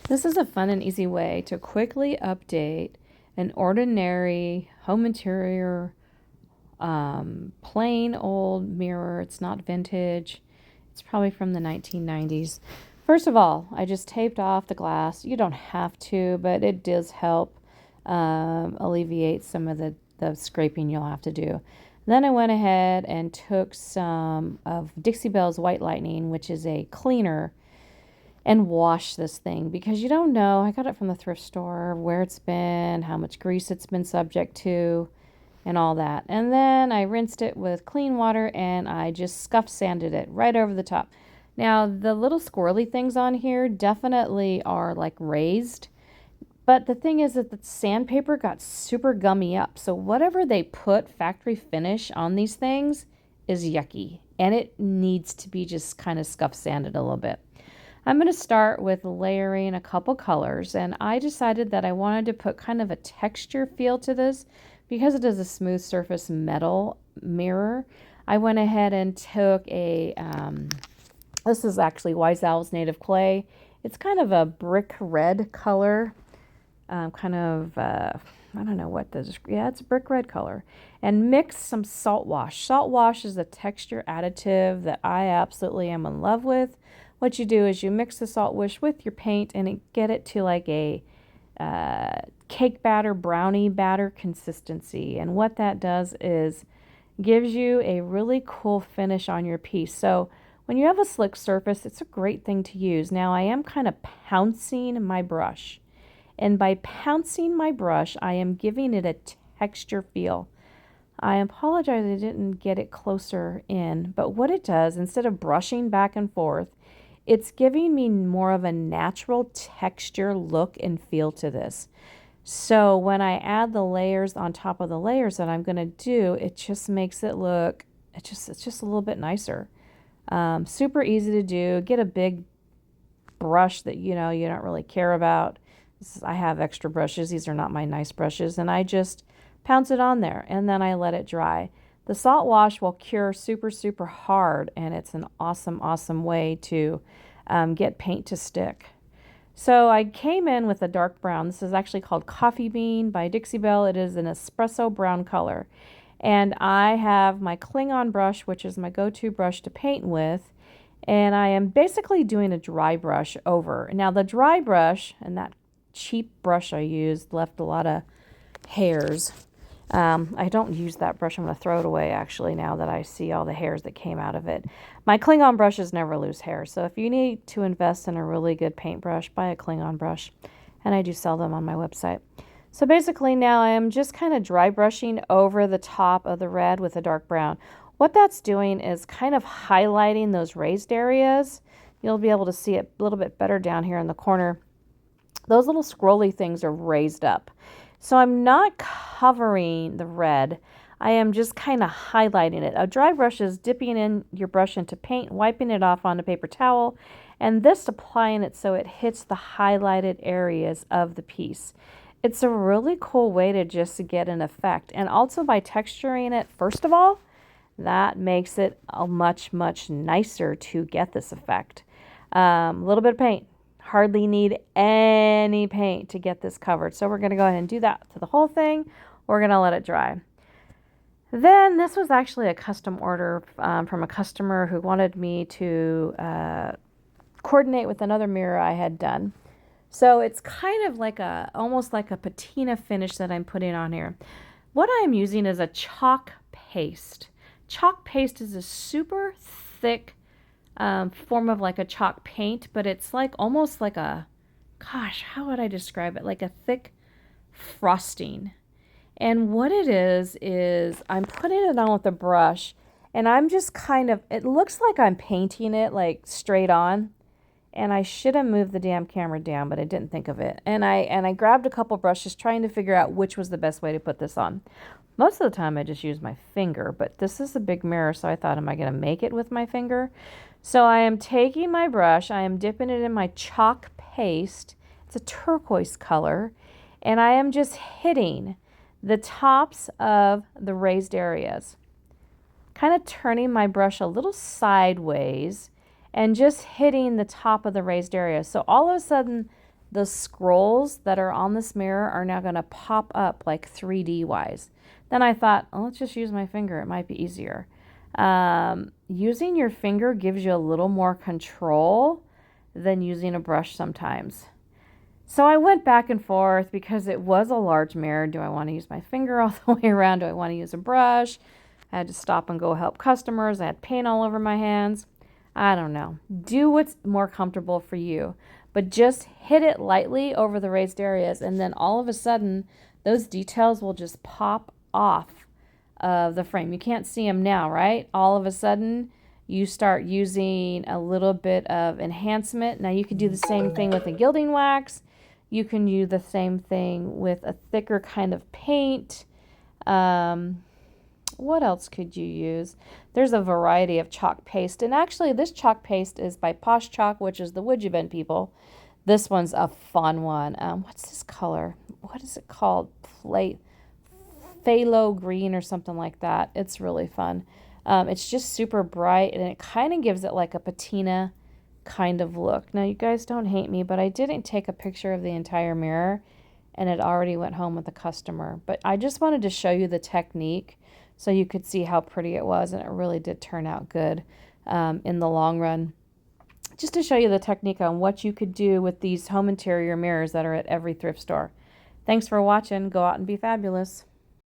This is a fun and easy way to quickly update an ordinary home interior, plain old mirror. It's not vintage. It's probably from the 1990s. First of all, I just taped off the glass. You don't have to, but it does help alleviate some of the scraping you'll have to do. Then I went ahead and took some of Dixie Belle's White Lightning, which is a cleaner, and wash this thing because you don't know. I got it from the thrift store, where it's been, how much grease it's been subject to, and all that. And then I rinsed it with clean water and I just scuff sanded it right over the top. Now, the little squirrely things on here definitely are like raised, but the thing is that the sandpaper got super gummy up. So whatever they put factory finish on these things is yucky, and it needs to be just kind of scuff sanded a little bit. I'm going to start with layering a couple colors, and I decided that I wanted to put kind of a texture feel to this because it is a smooth surface metal mirror. I went ahead and took this is actually Wise Owl's Native Clay. It's kind of a brick red color, I don't know what this, yeah, it's a brick red color. And mix some salt wash. Salt wash is a texture additive that I absolutely am in love with. What you do is you mix the salt wash with your paint and get it to like a cake batter, brownie batter consistency. And what that does is gives you a really cool finish on your piece. So when you have a slick surface, it's a great thing to use. Now I am kind of pouncing my brush. And by pouncing my brush, I am giving it a texture feel. I apologize I didn't get it closer in, but what it does, instead of brushing back and forth, it's giving me more of a natural texture look and feel to this. So when I add the layers on top of the layers that I'm going to do, it just makes it look, it's just a little bit nicer. Super easy to do. Get a big brush that you don't really care about. I have extra brushes. These are not my nice brushes. And I just pounce it on there and then I let it dry. The salt wash will cure super, super hard, and it's an awesome, awesome way to get paint to stick. So I came in with a dark brown. This is actually called Coffee Bean by Dixie Belle. It is an espresso brown color. And I have my Klingon brush, which is my go-to brush to paint with. And I am basically doing a dry brush over. Now the dry brush, and that cheap brush I used, left a lot of hairs. I don't use that brush. I'm going to throw it away actually now that I see all the hairs that came out of it. My Klingon brushes never lose hair. So if you need to invest in a really good paintbrush, buy a Klingon brush. And I do sell them on my website. So basically now I am just kind of dry brushing over the top of the red with a dark brown. What that's doing is kind of highlighting those raised areas. You'll be able to see it a little bit better down here in the corner. Those little scrolly things are raised up. So I'm not covering the red. I am just kind of highlighting it. A dry brush is dipping in your brush into paint, wiping it off on a paper towel, and this applying it so it hits the highlighted areas of the piece. It's a really cool way to just get an effect. And also by texturing it, first of all, that makes it a much, much nicer to get this effect. A little bit of paint. Hardly need any paint to get this covered. So we're going to go ahead and do that to the whole thing. We're going to let it dry. Then this was actually a custom order from a customer who wanted me to coordinate with another mirror I had done. So it's kind of like almost like a patina finish that I'm putting on here. What I'm using is a chalk paste. Chalk paste is a super thick form of like a chalk paint, but it's like almost like how would I describe it? Like a thick frosting. And what it is I'm putting it on with a brush, and I'm just it looks like I'm painting it like straight on. And I should have moved the damn camera down, but I didn't think of it. And I grabbed a couple brushes trying to figure out which was the best way to put this on. Most of the time I just use my finger, but this is a big mirror, so I thought, am I going to make it with my finger? So I am taking my brush, I am dipping it in my chalk paste. It's a turquoise color. And I am just hitting the tops of the raised areas. Kind of turning my brush a little sideways and just hitting the top of the raised area. So all of a sudden, the scrolls that are on this mirror are now going to pop up like 3D wise. Then I thought, oh, let's just use my finger. It might be easier. Using your finger gives you a little more control than using a brush sometimes. So I went back and forth because it was a large mirror. Do I want to use my finger all the way around? Do I want to use a brush? I had to stop and go help customers. I had paint all over my hands. I don't know. Do what's more comfortable for you. But just hit it lightly over the raised areas, and then all of a sudden, those details will just pop off of the frame. You can't see them now, right? All of a sudden, you start using a little bit of enhancement. Now, you could do the same thing with a gilding wax. You can do the same thing with a thicker kind of paint. What else could you use? There's a variety of chalk paste. And actually, this chalk paste is by Posh Chalk, which is the Wood You Bend people. This one's a fun one. What's this color? What is it called? Phthalo green or something like that. It's really fun. It's just super bright, and it kind of gives it like a patina kind of look. Now, you guys don't hate me, but I didn't take a picture of the entire mirror, and it already went home with a customer. But I just wanted to show you the technique so you could see how pretty it was, and it really did turn out good in the long run. Just to show you the technique on what you could do with these home interior mirrors that are at every thrift store. Thanks for watching. Go out and be fabulous.